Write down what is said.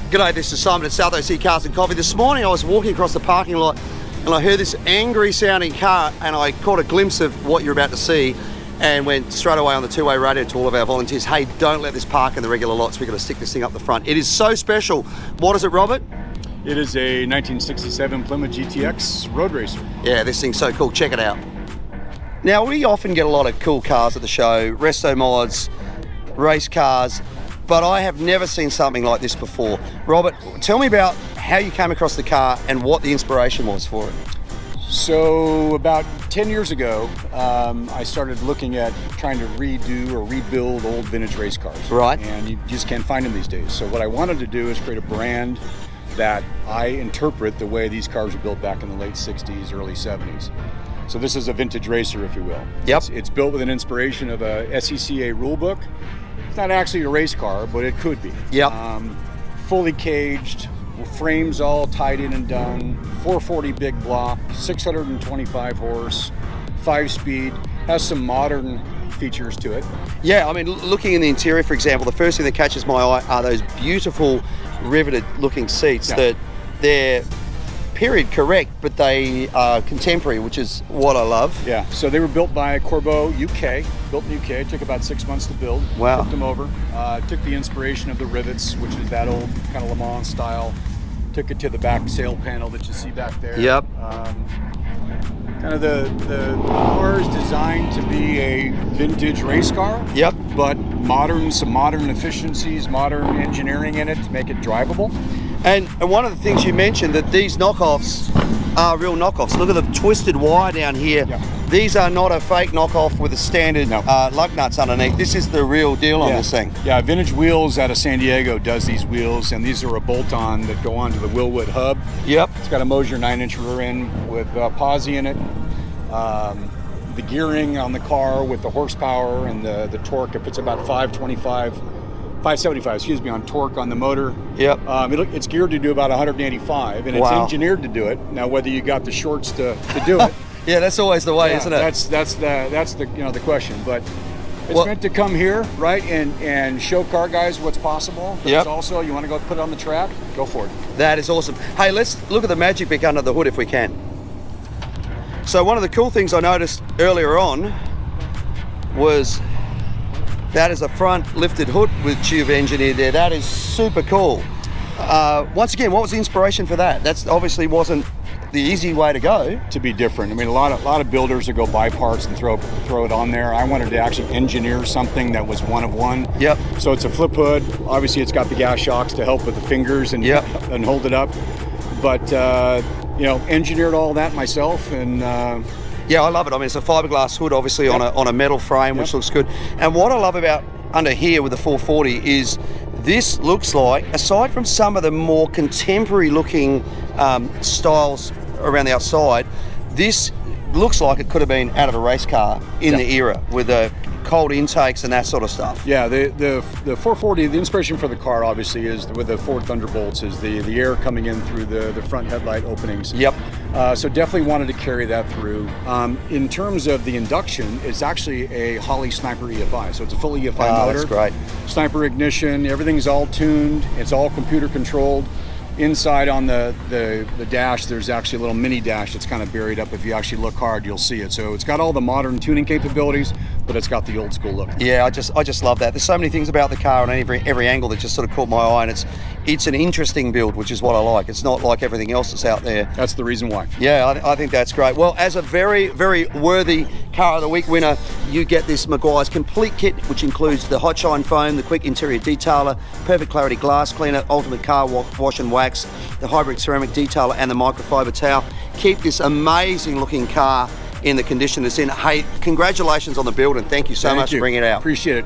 G'day, this is Simon at South OC Cars and Coffee. This morning I was walking across the parking lot and I heard this angry sounding car and I caught a glimpse of what you're about to see and went straight away on the two-way radio to all of our volunteers. Hey, don't let this park in the regular lots. We've got to stick this thing up the front. It is so special. What is it, Robert? It is a 1967 Plymouth GTX road racer. Yeah, this thing's so cool. Check it out. Now, we often get a lot of cool cars at the show, resto mods, race cars, but I have never seen something like this before. Robert, tell me about how you came across the car and what the inspiration was for it. So about 10 years ago, I started looking at trying to redo or rebuild old vintage race cars. Right. And you just can't find them these days. So what I wanted to do is create a brand that I interpret the way these cars were built back in the late 60s, early 70s. So this is a vintage racer, if you will. Yep. It's built with an inspiration of a SCCA rule book. It's not actually a race car, but it could be. Yep. Fully caged, frames all tied in and done, 440 big block, 625 horse, 5-speed, has some modern features to it. Yeah, I mean, looking in the interior, for example, the first thing that catches my eye are those beautiful riveted looking seats that they're period correct, but they are contemporary, which is what I love. Yeah, so they were built by Corbeau UK, built in UK. It took about 6 months to build. Wow. Took them over. Took the inspiration of the rivets, which is that old kind of Le Mans style. Took it to the back sail panel that you see back there. Yep. Kind of the car is designed to be a vintage race car. Yep. But modern, some modern efficiencies, modern engineering in it to make it drivable. And one of the things you mentioned, that these knockoffs are real knockoffs. Look at the twisted wire down here. Yeah. These are not a fake knockoff with a standard lug nuts underneath. This is the real deal on this thing. Yeah, Vintage Wheels out of San Diego does these wheels, and these are a bolt-on that go onto the Willwood hub. Yep. It's got a Mosier 9-inch rear end with posi in it. The gearing on the car with the horsepower and the torque, if it's about 575, excuse me, on torque on the motor. Yep. It's geared to do about 185, and it's engineered to do it. Now, whether you got the shorts to do it. Yeah, that's always the way, isn't it? That's the question. But it's meant to come here, right, and show car guys what's possible. But it's also, you want to go put it on the track, go for it. That is awesome. Hey, let's look at the magic pick under the hood if we can. So one of the cool things I noticed earlier on was that is a front lifted hood which you've engineered there. That is super cool. Once again, what was the inspiration for that? That's obviously wasn't the easy way to go. To be different. I mean, a lot of builders that go buy parts and throw it on there. I wanted to actually engineer something that was one of one. Yep. So it's a flip hood. Obviously, it's got the gas shocks to help with the fingers and hold it up. But engineered all that myself, and yeah, I love it. I mean, it's a fiberglass hood, obviously on a metal frame, which looks good. And what I love about under here with the 440 is this looks like, aside from some of the more contemporary looking styles around the outside, this looks like it could have been out of a race car in the era with the cold intakes and that sort of stuff. Yeah, the 440, the inspiration for the car obviously is with the Ford Thunderbolts is the air coming in through the front headlight openings. Yep. So definitely wanted to carry that through. In terms of the induction, it's actually a Holley Sniper EFI, so it's a full EFI motor. That's great. Sniper ignition, everything's all tuned, it's all computer controlled. Inside on the dash, there's actually a little mini dash that's kind of buried up. If you actually look hard, you'll see it. So it's got all the modern tuning capabilities, but it's got the old school look. Yeah, I just love that. There's so many things about the car on every angle that just sort of caught my eye, and it's an interesting build, which is what I like. It's not like everything else that's out there. That's the reason why. Yeah, I think that's great. Well, as a very, very worthy Car of the Week winner, you get this Maguire's complete kit, which includes the hot shine foam, the quick interior detailer, perfect clarity glass cleaner, ultimate car wash and wax, the hybrid ceramic detailer, and the microfiber towel. Keep this amazing looking car in the condition it's in. Hey, congratulations on the build, and thank you so much for bringing it out. Appreciate it.